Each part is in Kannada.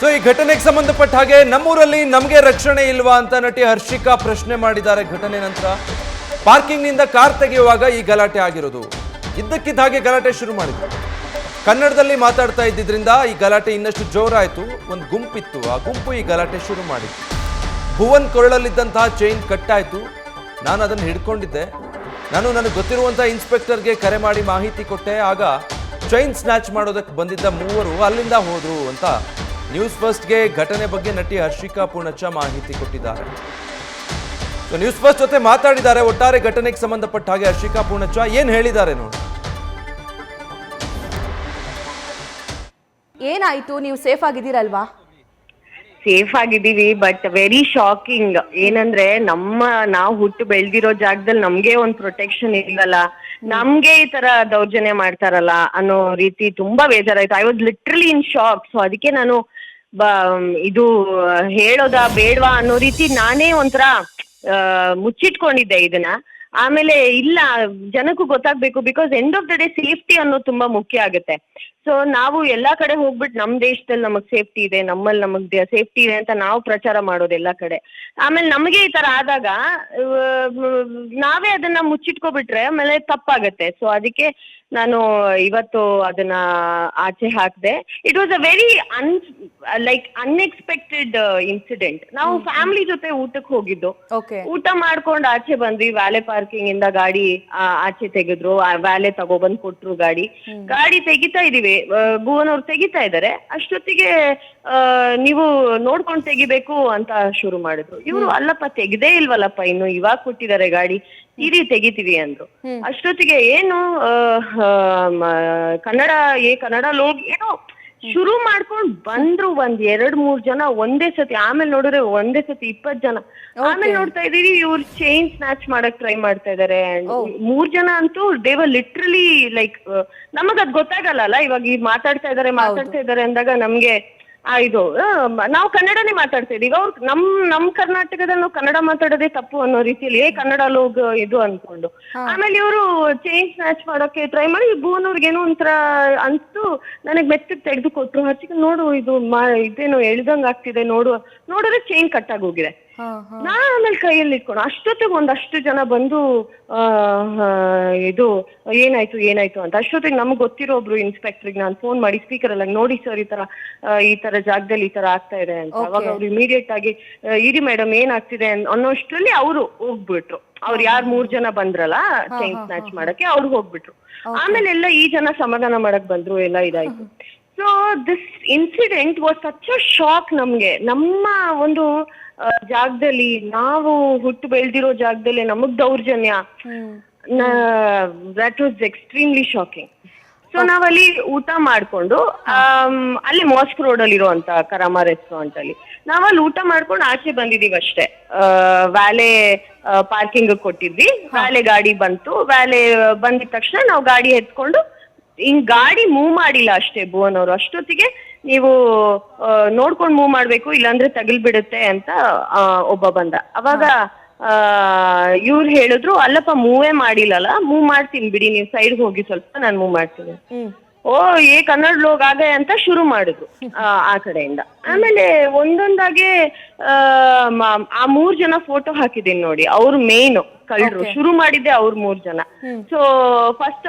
ಸೊ ಈ ಘಟನೆಗೆ ಸಂಬಂಧಪಟ್ಟ ಹಾಗೆ ನಮ್ಮೂರಲ್ಲಿ ನಮಗೆ ರಕ್ಷಣೆ ಇಲ್ವಾ ಅಂತ ನಟಿ ಹರ್ಷಿಕಾ ಪ್ರಶ್ನೆ ಮಾಡಿದ್ದಾರೆ. ಘಟನೆ ನಂತರ ಪಾರ್ಕಿಂಗ್ ನಿಂದ ಕಾರ್ ತೆಗೆಯುವಾಗ ಈ ಗಲಾಟೆ ಆಗಿರೋದು. ಇದ್ದಕ್ಕಿದ್ದ ಹಾಗೆ ಗಲಾಟೆ ಶುರು ಮಾಡಿದ್ರು. ಕನ್ನಡದಲ್ಲಿ ಮಾತಾಡ್ತಾ ಇದ್ದಿದ್ರಿಂದ ಈ ಗಲಾಟೆ ಇನ್ನಷ್ಟು ಜೋರಾಯಿತು. ಒಂದು ಗುಂಪಿತ್ತು, ಆ ಗುಂಪು ಈ ಗಲಾಟೆ ಶುರು ಮಾಡಿತ್ತು. ಭುವನ್ ಕೊರಳಲ್ಲಿದ್ದಂತಹ ಚೈನ್ ಕಟ್ಟಾಯಿತು. ನಾನು ಅದನ್ನು ಹಿಡ್ಕೊಂಡಿದ್ದೆ. ನನಗೆ ಗೊತ್ತಿರುವಂಥ ಇನ್ಸ್ಪೆಕ್ಟರ್ಗೆ ಕರೆ ಮಾಡಿ ಮಾಹಿತಿ ಕೊಟ್ಟೆ. ಆಗ ಚೈನ್ ಸ್ನ್ಯಾಚ್ ಮಾಡೋದಕ್ಕೆ ಬಂದಿದ್ದ ಮೂವರು ಅಲ್ಲಿಂದ ಹೋದ್ರು ಅಂತ ನ್ಯೂಸ್ ಫಸ್ಟ್ಗೆ ಘಟನೆ ಬಗ್ಗೆ ನಟಿ ಹರ್ಷಿಕಾ ಪೂರ್ಣಚ್ಚ ಮಾಹಿತಿ ಕೊಟ್ಟಿದ್ದಾರೆ. ಸೊ ನ್ಯೂಸ್ ಫಸ್ಟ್ ಜೊತೆ ಮಾತಾಡಿದ್ದಾರೆ. ಒಟ್ಟಾರೆ ಘಟನೆಗೆ ಸಂಬಂಧಪಟ್ಟ ಹಾಗೆ ಹರ್ಷಿಕಾ ಪೂರ್ಣಚ್ಚ ಏನ್ ಹೇಳಿದ್ದಾರೆ ನೋಡಿ. ಏನಾಯ್ತು? ನೀವು ಸೇಫ್ ಆಗಿದ್ದೀರಲ್ವಾ? ಸೇಫ್ ಆಗಿದ್ದೀವಿ, ಬಟ್ ವೆರಿ ಶಾಕಿಂಗ್. ಏನಂದ್ರೆ ನಾವು ಹುಟ್ಟು ಬೆಳ್ದಿರೋ ಜಾಗದಲ್ಲಿ ನಮ್ಗೆ ಒಂದ್ ಪ್ರೊಟೆಕ್ಷನ್ ಇಲ್ಲಲ್ಲ, ನಮ್ಗೆ ಈ ತರ ದೌರ್ಜನ್ಯ ಮಾಡ್ತಾರಲ್ಲ ಅನ್ನೋ ರೀತಿ ತುಂಬಾ ಬೇಜಾರಾಯ್ತು. I was literally in shock. So ಅದಕ್ಕೆ ನಾನು ಇದು ಹೇಳೋದಾ ಬೇಡವಾ ಅನ್ನೋ ರೀತಿ ನಾನೇ ಒಂಥರ ಮುಚ್ಚಿಟ್ಕೊಂಡಿದ್ದೆ ಇದನ್ನ. ಆಮೇಲೆ ಇಲ್ಲ, ಜನಕ್ಕೂ ಗೊತ್ತಾಗ್ಬೇಕು, because end of the day safety ಅನ್ನೋದು ತುಂಬಾ ಮುಖ್ಯ ಆಗುತ್ತೆ. ಸೊ ನಾವು ಎಲ್ಲಾ ಕಡೆ ಹೋಗ್ಬಿಟ್ಟು ನಮ್ ದೇಶದಲ್ಲಿ ನಮಗ್ ಸೇಫ್ಟಿ ಇದೆ, ನಮ್ಮಲ್ಲಿ ನಮಗ್ ಸೇಫ್ಟಿ ಇದೆ ಅಂತ ನಾವು ಪ್ರಚಾರ ಮಾಡೋದು ಎಲ್ಲಾ ಕಡೆ. ಆಮೇಲೆ ನಮಗೆ ಈ ತರ ಆದಾಗ ನಾವೇ ಅದನ್ನ ಮುಚ್ಚಿಟ್ಕೊಬಿಟ್ರೆ ಆಮೇಲೆ ತಪ್ಪಾಗತ್ತೆ. ಸೊ ಅದಕ್ಕೆ ನಾನು ಇವತ್ತು ಅದನ್ನ ಆಚೆ ಹಾಕ್ದೆ. It was a very unexpected incident. ನಾವು ಫ್ಯಾಮಿಲಿ ಜೊತೆ ಊಟಕ್ಕೆ ಹೋಗಿದ್ದು. ಊಟ ಮಾಡ್ಕೊಂಡು ಆಚೆ ಬಂದ್ವಿ. ವ್ಯಾಲೆ ಪಾರ್ಕಿಂಗ್ ಇಂದ ಗಾಡಿ ಆಚೆ ತೆಗೆದ್ರು. ವ್ಯಾಲೆ ತಗೊಬಂದ್ ಕೊಟ್ರು. ಗಾಡಿ ತೆಗಿತಾ ಇದೀವಿ, ಭುವನ್ ಅವ್ರು ತೆಗಿತಾ ಇದಾರೆ. ಅಷ್ಟೊತ್ತಿಗೆ ನೀವು ನೋಡ್ಕೊಂಡು ತೆಗಿಬೇಕು ಅಂತ ಶುರು ಮಾಡಿದ್ರು. ಇವ್ರು ಅಲ್ಲಪ್ಪ ತೆಗ್ದೇ ಇಲ್ವಲ್ಲಪ್ಪ, ಇನ್ನು ಇವಾಗ ಕೊಟ್ಟಿದ್ದಾರೆ ಗಾಡಿ, ಇರಿ ತೆಗಿತೀವಿ ಅಂದ್ರು. ಅಷ್ಟೊತ್ತಿಗೆ ಏನು ಕನ್ನಡ ಲೋಗ್ ಏನೋ ಶುರು ಮಾಡ್ಕೊಂಡ್ ಬಂದ್ರು. 2-3 ಜನ ಒಂದೇ ಸತಿ. ಆಮೇಲೆ ನೋಡಿದ್ರೆ ಒಂದೇ ಸತಿ 20 ಜನ. ಆಮೇಲೆ ನೋಡ್ತಾ ಇದೀವಿ ಇವ್ರು ಚೈನ್ ಸ್ನ್ಯಾಚ್ ಮಾಡಕ್ ಟ್ರೈ ಮಾಡ್ತಾ ಇದಾರೆ. 3 ಜನ ಅಂತೂ ದೇ ವರ್ ಲಿಟ್ರಲಿ ಲೈಕ್, ನಮಗ್ ಅದ್ ಗೊತ್ತಾಗಲ್ಲ. ಇವಾಗ ಈ ಮಾತಾಡ್ತಾ ಇದಾರೆ ಅಂದಾಗ ನಮ್ಗೆ ಇದು ನಾವು ಕನ್ನಡನೇ ಮಾತಾಡ್ತಾ ಇದೀವಿ. ಅವ್ರು ನಮ್ ಕರ್ನಾಟಕದಲ್ಲಿ ನಾವು ಕನ್ನಡ ಮಾತಾಡೋದೇ ತಪ್ಪು ಅನ್ನೋ ರೀತಿಯಲ್ಲಿ ಕನ್ನಡ ಲೋಗ್ ಇದು ಅನ್ಕೊಂಡು ಆಮೇಲೆ ಇವರು ಚೈನ್ ಸ್ನ್ಯಾಚ್ ಮಾಡೋಕೆ ಟ್ರೈ ಮಾಡಿ ಭುವನ್ ಅವ್ರಿಗೇನೋ ಒಂಥರ ಅನ್ಸ್ತು. ನನಗ್ ಮೆತ್ತಗ್ ತೆಗೆದು ಕೊಟ್ರು. ಹರ್ಷಿಕಾ ನೋಡು, ಇದೇನು ಎಳ್ದಂಗ್ ಆಗ್ತಿದೆ ನೋಡಿದ್ರೆ ಚೈನ್ ಕಟ್ಟಾಗಿ ಹೋಗಿದೆ. ನಾ ಆಮೇಲೆ ಕೈಯಲ್ಲಿ ಇಟ್ಕೊಂಡು ಅಷ್ಟೊತ್ತಿಗೆ ಒಂದಷ್ಟು ಜನ ಬಂದು ಇದು ಏನಾಯ್ತು ಅಂತ. ಅಷ್ಟೊತ್ತಿಗೆ ನಮ್ಗೆ ಗೊತ್ತಿರೋ ಒಬ್ರು ಇನ್ಸ್ಪೆಕ್ಟರ್ಗೆ ನಾನು ಫೋನ್ ಮಾಡಿ ಸ್ಪೀಕರ್ ಅಲ್ಲ, ನೋಡಿ ಸರ್ ಈ ತರ ಜಾಗದಲ್ಲಿ ಈ ತರ ಆಗ್ತಾ ಇದೆ ಅಂತ. ಅವಾಗ ಅವ್ರು ಇಮಿಡಿಯೇಟ್ ಆಗಿ ಇರಿ ಮೇಡಮ್ ಏನಾಗ್ತಿದೆ ಅನ್ನೋಷ್ಟರಲ್ಲಿ ಅವರು ಹೋಗ್ಬಿಟ್ರು. ಅವ್ರು 3 ಜನ ಬಂದ್ರಲ್ಲ ಚೈನ್ ಸ್ನ್ಯಾಚ್ ಮಾಡಕ್ಕೆ, ಅವ್ರು ಹೋಗ್ಬಿಟ್ರು. ಆಮೇಲೆ ಎಲ್ಲ ಈ ಜನ ಸಮಾಧಾನ ಮಾಡಕ್ ಬಂದ್ರು. ಎಲ್ಲ ಇದಾಯ್ತು. So this incident was such a shock ನಮ್ಗೆ. ನಮ್ಮ ಒಂದು ಜಾಗದಲ್ಲಿ, ನಾವು ಹುಟ್ಟು ಬೆಳೆದಿರೋ ಜಾಗದಲ್ಲಿ ನಮಗ್ ದೌರ್ಜನ್ಯ, that was extremely shocking. So ನಾವಲ್ಲಿ ಊಟ ಮಾಡ್ಕೊಂಡು ಅಲ್ಲಿ ಮಾಸ್ಕ್ ರೋಡ್ ಅಲ್ಲಿ ಇರುವಂತ ಕರಾಮ ರೆಸ್ಟೋರೆಂಟ್ ಅಲ್ಲಿ ನಾವಲ್ಲಿ ಊಟ ಮಾಡ್ಕೊಂಡು ಆಚೆ ಬಂದಿದೀವಿ ಅಷ್ಟೇ. ವ್ಯಾಲೆ ಪಾರ್ಕಿಂಗ್ ಕೊಟ್ಟಿದ್ವಿ. ವ್ಯಾಲೆ ಗಾಡಿ ಬಂತು. ವ್ಯಾಲೆ ಬಂದಿದ ತಕ್ಷಣ ನಾವು ಗಾಡಿ ಎತ್ಕೊಂಡು ಗಾಡಿ ಮೂವ್ ಮಾಡಿಲ್ಲ ಅಷ್ಟೇ ಭುವನ್ ಅವರು. ಅಷ್ಟೊತ್ತಿಗೆ ನೀವು ನೋಡ್ಕೊಂಡು ಮೂವ್ ಮಾಡ್ಬೇಕು, ಇಲ್ಲಾಂದ್ರೆ ತಗಲ್ಬಿಡುತ್ತೆ ಅಂತ ಒಬ್ಬ ಬಂದ. ಅವಾಗ ಇವ್ರು ಹೇಳಿದ್ರು, ಅಲ್ಲಪ್ಪ ಮೂವೇ ಮಾಡಿಲ್ಲಲ್ಲ, ಮೂವ್ ಮಾಡ್ತೀನಿ ಬಿಡಿ, ನೀವು ಸೈಡ್ ಹೋಗಿ ಸ್ವಲ್ಪ, ನಾನು ಮೂವ್ ಮಾಡ್ತೀನಿ. ಕನ್ನಡ ಲೋಗ್ ಆಗ ಅಂತ ಶುರು ಮಾಡಿದ್ರು ಆ ಕಡೆಯಿಂದ. ಆಮೇಲೆ ಒಂದೊಂದಾಗೆ ಆ 3 ಜನ ಫೋಟೋ ಹಾಕಿದೀನಿ ನೋಡಿ. ಅವ್ರು ಮೇನ್ ಕಳ್ಳರು. ಶುರು ಮಾಡಿದ್ದೆ ಅವ್ರು 3 ಜನ. ಸೊ ಫಸ್ಟ್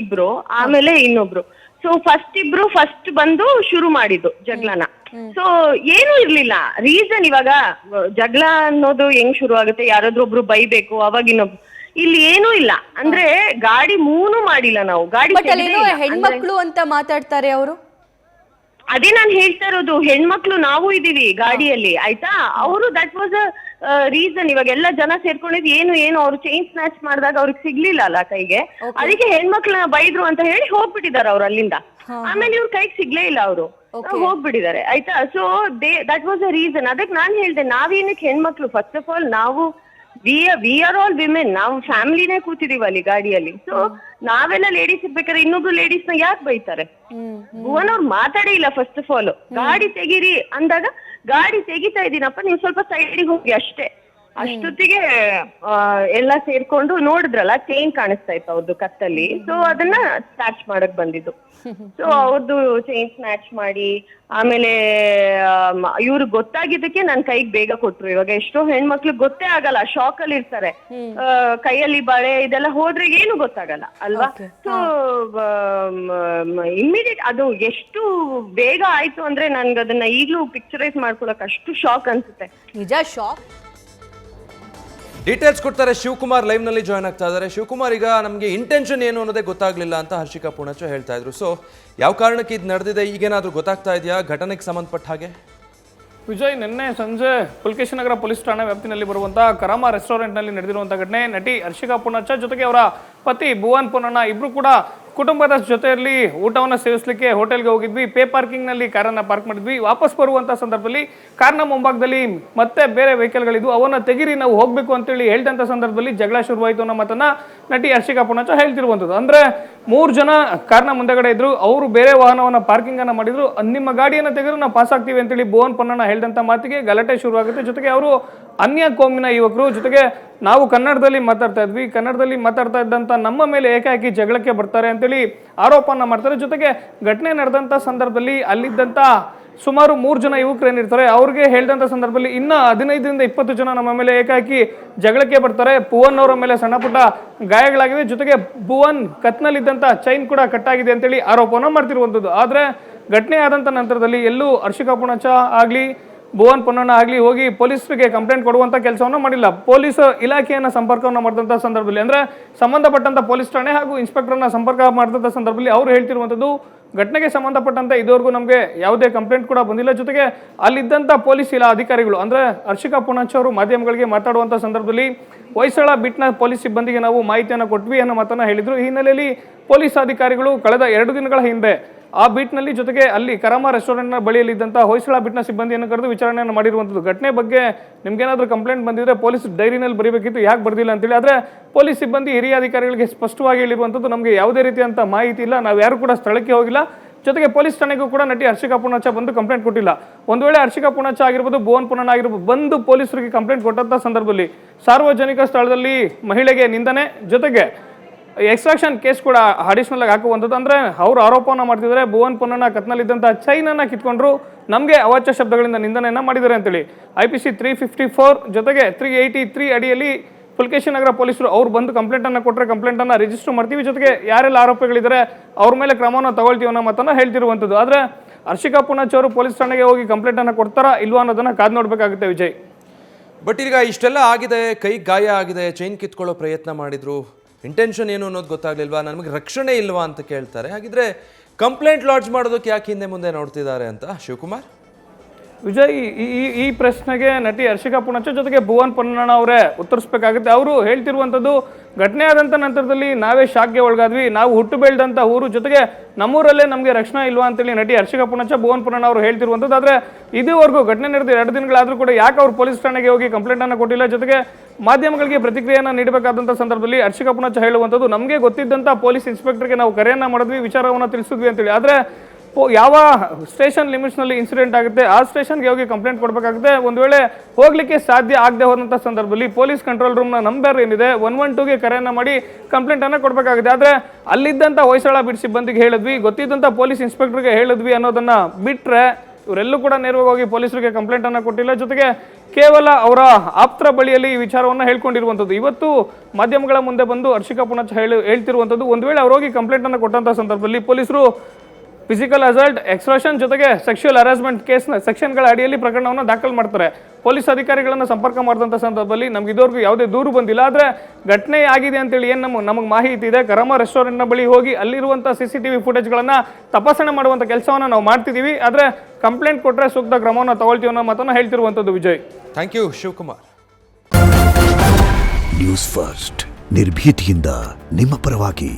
ಇಬ್ರು ಆಮೇಲೆ ಇನ್ನೊಬ್ರು. ಸೊ ಫಸ್ಟ್ ಬಂದು ಶುರು ಮಾಡಿದ್ದು ಜಗಳನ. ಸೊ ಏನೂ ಇರ್ಲಿಲ್ಲ ರೀಸನ್. ಇವಾಗ ಜಗಳ ಅನ್ನೋದು ಹೆಂಗ್ ಶುರು ಆಗುತ್ತೆ, ಯಾರಾದ್ರೂ ಒಬ್ರು ಬೈಬೇಕು, ಅವಾಗ ಇನ್ನೊಬ್ರು. ಇಲ್ಲಿ ಏನೂ ಇಲ್ಲ. ಅಂದ್ರೆ ಗಾಡಿ ಮೂವ್ನು ಮಾಡಿಲ್ಲ ನಾವು. ಗಾಡಿ ಹೆಣ್ಮಕ್ಳು ಅಂತ ಮಾತಾಡ್ತಾರೆ ಅವರು. ಅದೇ ನಾನ್ ಹೇಳ್ತಾ ಇರೋದು, ಹೆಣ್ಮಕ್ಳು ನಾವು ಇದೀವಿ ಗಾಡಿಯಲ್ಲಿ, ಆಯ್ತಾ. ಅವರು ದಟ್ ವಾಸ್ ಅ ರೀಸನ್. ಇವಾಗ ಎಲ್ಲ ಜನ ಸೇರ್ಕೊಂಡಿದ್ ಏನು ಅವ್ರು ಚೈನ್ ಸ್ನ್ಯಾಚ್ ಮಾಡಿದಾಗ ಅವ್ರಿಗೆ ಸಿಗ್ಲಿಲ್ಲ ಅಲ್ಲ ಕೈಗೆ, ಅದಕ್ಕೆ ಹೆಣ್ಮಕ್ಳನ್ನ ಬೈದ್ರು ಅಂತ ಹೇಳಿ ಹೋಗ್ಬಿಟ್ಟಿದಾರೆ ಅವ್ರು ಅಲ್ಲಿಂದ. ಆಮೇಲೆ ಇವ್ರ ಕೈಗೆ ಸಿಗ್ಲೇ ಇಲ್ಲ, ಅವರು ಹೋಗ್ಬಿಟ್ಟಿದ್ದಾರೆ, ಆಯ್ತಾ. So that was a reason. ಅದಕ್ಕೆ ನಾನ್ ಹೇಳ್ದೆ, ನಾವೇನಕ್ಕೆ ಹೆಣ್ಮಕ್ಳು, ಫಸ್ಟ್ ಆಫ್ ಆಲ್ ನಾವು ವಿ ಆರ್ ಆಲ್ ವಿಮೆನ್. ನಾವು ಫ್ಯಾಮಿಲಿನೇ ಕೂತಿದೀವಿ ಅಲ್ಲಿ ಗಾಡಿಯಲ್ಲಿ. ಸೊ ನಾವೆಲ್ಲ ಲೇಡೀಸ್ ಇರ್ಬೇಕಾದ್ರೆ ಇನ್ನೊಬ್ರು ಲೇಡೀಸ್ ನ ಯಾಕೆ ಬೈತಾರೆ? ಭುವನ್ ಅವ್ರು ಮಾತಾಡೇ ಇಲ್ಲ. ಫಸ್ಟ್ ಆಫ್ ಆಲ್ ಗಾಡಿ ತೆಗೀರಿ ಅಂದಾಗ ಗಾಡಿ ತೆಗಿತಾ ಇದೀನಪ್ಪ, ನೀವು ಸ್ವಲ್ಪ ಸೈಡಿಗೆ ಹೋಗಿ ಅಷ್ಟೇ. ಅಷ್ಟೊತ್ತಿಗೆ ಎಲ್ಲ ಸೇರ್ಕೊಂಡು ನೋಡಿದ್ರಲ್ಲ ಚೈನ್ ಕಾಣಿಸ್ತಾ ಇತ್ತು ಅವ್ರದ್ದು ಕತ್ತಲ್ಲಿ. ಸೊ ಅದನ್ನ ಸ್ನ್ಯಾಚ್ ಮಾಡಕ್ ಬಂದಿದ್ದು. ಸೊ ಅವ್ರದ್ದು ಚೈನ್ ಸ್ನ್ಯಾಚ್ ಮಾಡಿ ಆಮೇಲೆ ಇವ್ರು ಗೊತ್ತಾಗಿದ್ದಕ್ಕೆ ನನ್ ಕೈಗೆ ಬೇಗ ಕೊಟ್ರು. ಇವಾಗ ಎಷ್ಟೋ ಹೆಣ್ಮಕ್ಳು ಗೊತ್ತೇ ಆಗಲ್ಲ, ಶಾಕ್ ಅಲ್ಲಿ ಇರ್ತಾರೆ. ಕೈಯಲ್ಲಿ ಬಳೆ ಇದೆಲ್ಲ ಹೋದ್ರೆ ಏನು ಗೊತ್ತಾಗಲ್ಲ ಅಲ್ವಾ. ಸೊ ಇಮ್ಮಿಡಿಯೇಟ್ ಅದು ಎಷ್ಟು ಬೇಗ ಆಯ್ತು ಅಂದ್ರೆ ನನ್ಗೆ ಅದನ್ನ ಈಗ್ಲೂ ಪಿಕ್ಚರೈಸ್ ಮಾಡ್ಕೊಳಕ್ ಅಷ್ಟು ಶಾಕ್ ಅನ್ಸುತ್ತೆ. ನಿಜ ಶಾಕ್. ಡೀಟೇಲ್ಸ್ ಕೊಡ್ತಾರೆ ಶಿವಕುಮಾರ್, ಲೈವ್ ನಲ್ಲಿ ಜಾಯ್ನ್ ಆಗ್ತಾ ಇದ್ದಾರೆ. ಶಿವಕುಮಾರ್, ಈಗ ನಮಗೆ ಇಂಟೆನ್ಷನ್ ಏನು ಅನ್ನೋದೇ ಗೊತ್ತಾಗ್ಲಿಲ್ಲ ಅಂತ ಹರ್ಷಿಕಾ ಪೂಣಚ್ಚ ಹೇಳ್ತಾ ಇದ್ರು. ಸೊ ಯಾವ ಕಾರಣಕ್ಕೆ ಇದು ನಡೆದಿದೆ, ಈಗೇನಾದ್ರೂ ಗೊತ್ತಾಗ್ತಾ ಇದೆಯಾ ಘಟನೆಗೆ ಸಂಬಂಧಪಟ್ಟ ಹಾಗೆ? ವಿಜಯ್, ನಿನ್ನೆ ಸಂಜೆ ಪುಲಕೇಶಿ ನಗರ ಪೊಲೀಸ್ ಠಾಣಾ ವ್ಯಾಪ್ತಿನಲ್ಲಿ ಬರುವಂತಹ ಕರಾಮ ರೆಸ್ಟೋರೆಂಟ್ನಲ್ಲಿ ನಡೆದಿರುವಂತಹ ಘಟನೆ. ನಟಿ ಹರ್ಷಿಕಾ ಪೂಣಚ್ಚ ಜೊತೆಗೆ ಅವರ ಪತಿ ಭುವನ್ ಪೊನ್ನಣ್ಣ ಇಬ್ರು ಕೂಡ ಕುಟುಂಬದ ಜೊತೆಯಲ್ಲಿ ಊಟವನ್ನು ಸೇವಿಸಲಿಕ್ಕೆ ಹೋಟೆಲ್ಗೆ ಹೋಗಿದ್ವಿ. ಪೇ ಪಾರ್ಕಿಂಗ್ನಲ್ಲಿ ಕಾರನ್ನು ಪಾರ್ಕ್ ಮಾಡಿದ್ವಿ. ವಾಪಸ್ ಬರುವಂಥ ಸಂದರ್ಭದಲ್ಲಿ ಕಾರ್ನ ಮುಂಭಾಗದಲ್ಲಿ ಮತ್ತೆ ಬೇರೆ ವೆಹಿಕಲ್ಗಳಿದ್ವು, ಅವನ್ನ ತೆಗಿರಿ, ನಾವು ಹೋಗಬೇಕು ಅಂತೇಳಿ ಹೇಳಿದಂಥ ಸಂದರ್ಭದಲ್ಲಿ ಜಗಳ ಶುರುವಾಯಿತು ಅನ್ನೋ ಮಾತನ್ನ ನಟಿ ಹರ್ಷಿಕಾ ಪೂಣಚ್ಚ ಹೇಳ್ತಿರುವಂಥದ್ದು. ಅಂದರೆ 3 ಜನ ಕಾರ್ನ ಮುಂದೆಗಡೆ ಇದ್ರು, ಅವರು ಬೇರೆ ವಾಹನವನ್ನು ಪಾರ್ಕಿಂಗ್ ಅನ್ನು ಮಾಡಿದ್ರು. ನಿಮ್ಮ ಗಾಡಿಯನ್ನು ತೆಗೆದು ನಾವು ಪಾಸ್ ಆಗ್ತೀವಿ ಅಂತೇಳಿ ಭುವನ್ ಪೊನ್ನಣ್ಣ ಹೇಳಿದಂಥ ಮಾತಿಗೆ ಗಲಾಟೆ ಶುರುವಾಗುತ್ತೆ. ಜೊತೆಗೆ ಅವರು ಅನ್ಯ ಕೋಮಿನ ಯುವಕರು, ಜೊತೆಗೆ ನಾವು ಕನ್ನಡದಲ್ಲಿ ಮಾತಾಡ್ತಾ ಇದ್ವಿ, ಕನ್ನಡದಲ್ಲಿ ಮಾತಾಡ್ತಾ ಇದ್ದಂಥ ನಮ್ಮ ಮೇಲೆ ಏಕಾಏಕಿ ಜಗಳಕ್ಕೆ ಬರ್ತಾರೆ ಅಂತೇಳಿ ಆರೋಪನ ಮಾಡ್ತಾರೆ. ಜೊತೆಗೆ ಘಟನೆ ನಡೆದಂಥ ಸಂದರ್ಭದಲ್ಲಿ ಅಲ್ಲಿದ್ದಂಥ ಸುಮಾರು 3 ಜನ ಯುವಕರು ಏನಿರ್ತಾರೆ ಅವ್ರಿಗೆ ಹೇಳಿದಂಥ ಸಂದರ್ಭದಲ್ಲಿ ಇನ್ನ 15ರಿಂದ 20 ಜನ ನಮ್ಮ ಮೇಲೆ ಏಕಾಏಕಿ ಜಗಳಕ್ಕೆ ಬರ್ತಾರೆ. ಭುವನ್ ಅವರ ಮೇಲೆ ಸಣ್ಣ ಪುಟ್ಟ ಗಾಯಗಳಾಗಿವೆ. ಜೊತೆಗೆ ಭುವನ್ ಕತ್ನಲ್ಲಿದ್ದಂಥ ಚೈನ್ ಕೂಡ ಕಟ್ಟಾಗಿದೆ ಅಂತೇಳಿ ಆರೋಪನ ಮಾಡ್ತಿರುವಂಥದ್ದು. ಆದರೆ ಘಟನೆ ಆದಂಥ ನಂತರದಲ್ಲಿ ಎಲ್ಲೂ ಹರ್ಷಿಕಾ ಪೂಣಚ್ಚ ಆಗಲಿ ಭುವನ್ ಪೊನ್ನಣ್ಣ ಆಗಲಿ ಹೋಗಿ ಪೊಲೀಸರಿಗೆ ಕಂಪ್ಲೇಂಟ್ ಕೊಡುವಂಥ ಕೆಲಸವನ್ನು ಮಾಡಿಲ್ಲ. ಪೊಲೀಸ್ ಇಲಾಖೆಯನ್ನು ಸಂಪರ್ಕವನ್ನು ಮಾಡಿದಂಥ ಸಂದರ್ಭದಲ್ಲಿ, ಅಂದರೆ ಸಂಬಂಧಪಟ್ಟಂಥ ಪೊಲೀಸ್ ಠಾಣೆ ಹಾಗೂ ಇನ್ಸ್ಪೆಕ್ಟರ್ನ ಸಂಪರ್ಕ ಮಾಡಿದಂಥ ಸಂದರ್ಭದಲ್ಲಿ ಅವರು ಹೇಳ್ತಿರುವಂಥದ್ದು, ಘಟನೆಗೆ ಸಂಬಂಧಪಟ್ಟಂತೆ ಇದುವರೆಗೂ ನಮಗೆ ಯಾವುದೇ ಕಂಪ್ಲೇಂಟ್ ಕೂಡ ಬಂದಿಲ್ಲ. ಜೊತೆಗೆ ಅಲ್ಲಿದ್ದಂಥ ಪೊಲೀಸ್ ಅಧಿಕಾರಿಗಳು, ಅಂದರೆ ಹರ್ಷಿಕಾ ಪೂಣಚ್ಚ ಅವರು ಮಾಧ್ಯಮಗಳಿಗೆ ಮಾತಾಡುವಂಥ ಸಂದರ್ಭದಲ್ಲಿ ಹೊಯ್ಸಳ ಬಿಟ್ನ ಪೊಲೀಸ್ ಸಿಬ್ಬಂದಿಗೆ ನಾವು ಮಾಹಿತಿಯನ್ನು ಕೊಟ್ವಿ ಅನ್ನೋ ಮಾತನ್ನು ಹೇಳಿದರು. ಈ ಹಿನ್ನೆಲೆಯಲ್ಲಿ ಪೊಲೀಸ್ ಅಧಿಕಾರಿಗಳು ಕಳೆದ 2 ದಿನಗಳ ಹಿಂದೆ ಆ ಬೀಟ್ನಲ್ಲಿ, ಜೊತೆಗೆ ಅಲ್ಲಿ ಕರಾಮ ರೆಸ್ಟೋರೆಂಟ್ನ ಬಳಿಯಲ್ಲಿ ಇದ್ದಂಥ ಹೊಯ್ಸಳ ಬಿಟ್ನ ಸಿಬ್ಬಂದಿಯನ್ನು ಕರೆದು ವಿಚಾರಣೆಯನ್ನು ಮಾಡಿರುವಂಥದ್ದು. ಘಟನೆ ಬಗ್ಗೆ ನಿಮ್ಗೇನಾದರೂ ಕಂಪ್ಲೇಂಟ್ ಬಂದಿದ್ರೆ ಪೊಲೀಸ್ ಡೈರಿನಲ್ಲಿ ಬರೀಬೇಕಿತ್ತು, ಯಾಕೆ ಬರ್ದಿಲ್ಲ ಅಂತೇಳಿ. ಆದರೆ ಪೊಲೀಸ್ ಸಿಬ್ಬಂದಿ ಹಿರಿಯ ಅಧಿಕಾರಿಗಳಿಗೆ ಸ್ಪಷ್ಟವಾಗಿ ಹೇಳಿರುವಂಥದ್ದು, ನಮಗೆ ಯಾವುದೇ ರೀತಿಯಂಥ ಮಾಹಿತಿ ಇಲ್ಲ, ನಾವು ಯಾರು ಕೂಡ ಸ್ಥಳಕ್ಕೆ ಹೋಗಿಲ್ಲ. ಜೊತೆಗೆ ಪೊಲೀಸ್ ಠಾಣೆಗೂ ಕೂಡ ನಟಿ ಹರ್ಷಿಕಾ ಪೂಣಚ್ಚ ಬಂದು ಕಂಪ್ಲೇಂಟ್ ಕೊಟ್ಟಿಲ್ಲ. ಒಂದು ವೇಳೆ ಹರ್ಷಿಕಾ ಪೂಣಚ್ಚ ಆಗಿರ್ಬೋದು, ಭುವನ್ ಪೊನ್ನಣ್ಣ ಆಗಿರ್ಬೋದು ಬಂದು ಪೊಲೀಸರಿಗೆ ಕಂಪ್ಲೇಂಟ್ ಕೊಟ್ಟಂಥ ಸಂದರ್ಭದಲ್ಲಿ ಸಾರ್ವಜನಿಕ ಸ್ಥಳದಲ್ಲಿ ಮಹಿಳೆಗೆ ನಿಂದನೆ, ಜೊತೆಗೆ ಎಕ್ಸ್ಟ್ರಾಕ್ಷನ್ ಕೇಸ್ ಕೂಡ ಅಡಿಷನಲ್ ಆಗಿ ಹಾಕುವಂಥದ್ದು. ಅಂದರೆ ಅವರು ಆರೋಪವನ್ನು ಮಾಡ್ತಿದ್ದಾರೆ, ಭುವನ್ ಪೊನ್ನಣ್ಣ ಕತ್ನಲ್ಲಿದ್ದಂಥ ಚೈನನ್ನು ಕಿತ್ಕೊಂಡ್ರು, ನಮಗೆ ಅವಾಚ್ಯ ಶಬ್ದಗಳಿಂದ ನಿಂದನೆಯನ್ನು ಮಾಡಿದ್ದಾರೆ ಅಂತೇಳಿ IPC 354 ಜೊತೆಗೆ 383 ಅಡಿಯಲ್ಲಿ ಪುಲಕೇಶಿ ನಗರ ಪೊಲೀಸರು ಅವ್ರು ಬಂದು ಕಂಪ್ಲೇಂಟನ್ನು ಕೊಟ್ಟರೆ ಕಂಪ್ಲೇಂಟನ್ನು ರಿಜಿಸ್ಟರ್ ಮಾಡ್ತೀವಿ, ಜೊತೆಗೆ ಯಾರೆಲ್ಲ ಆರೋಪಿಗಳಿದ್ದಾರೆ ಅವ್ರ ಮೇಲೆ ಕ್ರಮವನ್ನು ತಗೊಳ್ತೀವಿ ಅನ್ನೋ ಮಾತನ್ನು ಹೇಳ್ತಿರುವಂಥದ್ದು. ಆದರೆ ಹರ್ಷಿಕಾ ಪೂಣಚ್ಚ ಅವರು ಪೊಲೀಸ್ ಠಾಣೆಗೆ ಹೋಗಿ ಕಂಪ್ಲೇಂಟನ್ನು ಕೊಡ್ತಾರಾ ಇಲ್ವಾ ಅನ್ನೋದನ್ನು ಕಾದು ನೋಡಬೇಕಾಗುತ್ತೆ ವಿಜಯ್. ಬಟ್ ಈಗ ಇಷ್ಟೆಲ್ಲ ಆಗಿದೆ, ಕೈ ಗಾಯ ಆಗಿದೆ, ಚೈನ್ ಕಿತ್ಕೊಳ್ಳೋ ಪ್ರಯತ್ನ ಮಾಡಿದ್ರು, ಇಂಟೆನ್ಷನ್ ಏನು ಅನ್ನೋದು ಗೊತ್ತಾಗ್ಲಿಲ್ವಾ, ನಮಗೆ ರಕ್ಷಣೆ ಇಲ್ವಾ ಅಂತ ಕೇಳ್ತಾರೆ. ಹಾಗಿದ್ರೆ ಕಂಪ್ಲೇಂಟ್ ಲಾಡ್ಜ್ ಮಾಡೋದಕ್ಕೆ ಯಾಕೆ ಹಿಂದೆ ಮುಂದೆ ನೋಡ್ತಿದ್ದಾರೆ ಅಂತ ಶಿವಕುಮಾರ್? ವಿಜಯ್, ಈ ಪ್ರಶ್ನೆಗೆ ನಟಿ ಹರ್ಷಿಕಾ ಪೂಣಚ್ಚ ಜೊತೆಗೆ ಭುವನ್ ಪೊನ್ನಣ್ಣ ಅವರೇ ಉತ್ತರಿಸಬೇಕಾಗುತ್ತೆ. ಅವರು ಹೇಳ್ತಿರುವಂಥದ್ದು, ಘಟನೆ ಆದಂಥ ನಂತರದಲ್ಲಿ ನಾವೇ ಶಾಕ್ಗೆ ಒಳಗಾದ್ವಿ, ನಾವು ಹುಟ್ಟು ಬೆಳೆದಂಥ ಊರು, ಜೊತೆಗೆ ನಮ್ಮೂರಲ್ಲೇ ನಮಗೆ ರಕ್ಷಣೆ ಇಲ್ವಾ ಅಂತೇಳಿ ನಟಿ ಹರ್ಷಿಕಾ ಪೂಣಚ್ಚ ಭುವನ್ ಪೊನ್ನಣ್ಣ ಅವರು ಹೇಳ್ತಿರುವಂಥದ್ದು. ಆದರೆ ಇದುವರೆಗೂ ಘಟನೆ ನಡೆದು 2 ದಿನಗಳಾದರೂ ಕೂಡ ಯಾಕೆ ಅವರು ಪೊಲೀಸ್ ಠಾಣೆಗೆ ಹೋಗಿ ಕಂಪ್ಲೇಂಟನ್ನು ಕೊಟ್ಟಿಲ್ಲ, ಜೊತೆಗೆ ಮಾಧ್ಯಮಗಳಿಗೆ ಪ್ರತಿಕ್ರಿಯೆಯನ್ನು ನೀಡಬೇಕಾದಂಥ ಸಂದರ್ಭದಲ್ಲಿ ಹರ್ಷಿಕಾ ಪೂಣಚ್ಚ ಹೇಳುವಂಥದ್ದು, ನಮಗೆ ಗೊತ್ತಿದ್ದಂಥ ಪೊಲೀಸ್ ಇನ್ಸ್ಪೆಕ್ಟರ್ಗೆ ನಾವು ಕರೆಯನ್ನು ಮಾಡಿದ್ವಿ, ವಿಚಾರವನ್ನು ತಿಳಿಸಿದ್ವಿ ಅಂತೇಳಿ. ಆದರೆ ಯಾವ ಸ್ಟೇಷನ್ ಲಿಮಿಟ್ಸ್ನಲ್ಲಿ ಇನ್ಸಿಡೆಂಟ್ ಆಗುತ್ತೆ ಆ ಸ್ಟೇಷನ್ಗೆ ಹೋಗಿ ಕಂಪ್ಲೇಂಟ್ ಕೊಡಬೇಕಾಗುತ್ತೆ. ಒಂದು ವೇಳೆ ಹೋಗ್ಲಿಕ್ಕೆ ಸಾಧ್ಯ ಆಗದೆ ಹೋದಂಥ ಸಂದರ್ಭದಲ್ಲಿ ಪೊಲೀಸ್ ಕಂಟ್ರೋಲ್ ರೂಮ್ನ ನಂಬರ್ ಏನಿದೆ 112ಗೆ ಕರೆಯನ್ನು ಮಾಡಿ ಕಂಪ್ಲೇಂಟನ್ನು ಕೊಡಬೇಕಾಗುತ್ತೆ. ಆದರೆ ಅಲ್ಲಿದ್ದಂಥ ಹೊಯ್ಸಳ ಬಿಟ್ ಸಿಬ್ಬಂದಿಗೆ ಹೇಳಿದ್ವಿ, ಗೊತ್ತಿದ್ದಂಥ ಪೊಲೀಸ್ ಇನ್ಸ್ಪೆಕ್ಟರ್ಗೆ ಹೇಳಿದ್ವಿ ಅನ್ನೋದನ್ನು ಬಿಟ್ಟರೆ ಇವರೆಲ್ಲೂ ಕೂಡ ನೇರವಾಗಿ ಹೋಗಿ ಪೊಲೀಸರಿಗೆ ಕಂಪ್ಲೇಂಟನ್ನು ಕೊಟ್ಟಿಲ್ಲ. ಜೊತೆಗೆ ಕೇವಲ ಅವರ ಆಪ್ತರ ಬಳಿಯಲ್ಲಿ ಈ ವಿಚಾರವನ್ನು ಹೇಳ್ಕೊಂಡಿರುವಂಥದ್ದು. ಇವತ್ತು ಮಾಧ್ಯಮಗಳ ಮುಂದೆ ಬಂದು ಹರ್ಷಿಕಾ ಪೂಣಚ್ಚ ಹೇಳ್ತಿರುವಂಥದ್ದು, ಒಂದು ವೇಳೆ ಅವ್ರು ಹೋಗಿ ಕಂಪ್ಲೇಂಟನ್ನು ಕೊಟ್ಟಂಥ ಸಂದರ್ಭದಲ್ಲಿ ಪೊಲೀಸರು ಫಿಸಿಕಲ್ ಅಸಾಲ್ಟ್, ಎಕ್ಸ್ಟ್ರಾಕ್ಷನ್ ಜೊತೆಗೆ ಸೆಕ್ಷುವಲ್ ಹರಾಸ್ಮೆಂಟ್ ಕೇಸ್ನ ಸೆಕ್ಷನ್ಗಳ ಅಡಿಯಲ್ಲಿ ಪ್ರಕರಣವನ್ನು ದಾಖಲು ಮಾಡ್ತಾರೆ. ಪೊಲೀಸ್ ಅಧಿಕಾರಿಗಳನ್ನು ಸಂಪರ್ಕ ಮಾಡಿದಂಥ ಸಂದರ್ಭದಲ್ಲಿ ನಮ್ಗೆ ಇದುವರೆಗೂ ಯಾವುದೇ ದೂರು ಬಂದಿಲ್ಲ. ಆದರೆ ಘಟನೆ ಆಗಿದೆ ಅಂತೇಳಿ ಏನು ನಮಗೆ ಮಾಹಿತಿ ಇದೆ, ಕರಾಮ ರೆಸ್ಟೋರೆಂಟ್ನ ಬಳಿ ಹೋಗಿ ಅಲ್ಲಿರುವಂಥ CCTV ಫುಟೇಜ್ಗಳನ್ನು ತಪಾಸಣೆ ಮಾಡುವಂಥ ಕೆಲಸವನ್ನು ನಾವು ಮಾಡ್ತಿದ್ದೀವಿ. ಆದರೆ ಕಂಪ್ಲೇಂಟ್ ಕೊಟ್ಟರೆ ಸೂಕ್ತ ಕ್ರಮವನ್ನು ತಗೊಳ್ತೀವಿ ಅನ್ನೋ ಮಾತನ್ನು ಹೇಳ್ತಿರುವಂಥದ್ದು Vijay. Thank you Shivakumar. News first ನಿರ್ಭೀತಿಯಿಂದ ನಿಮ್ಮ ಪರವಾಗಿ.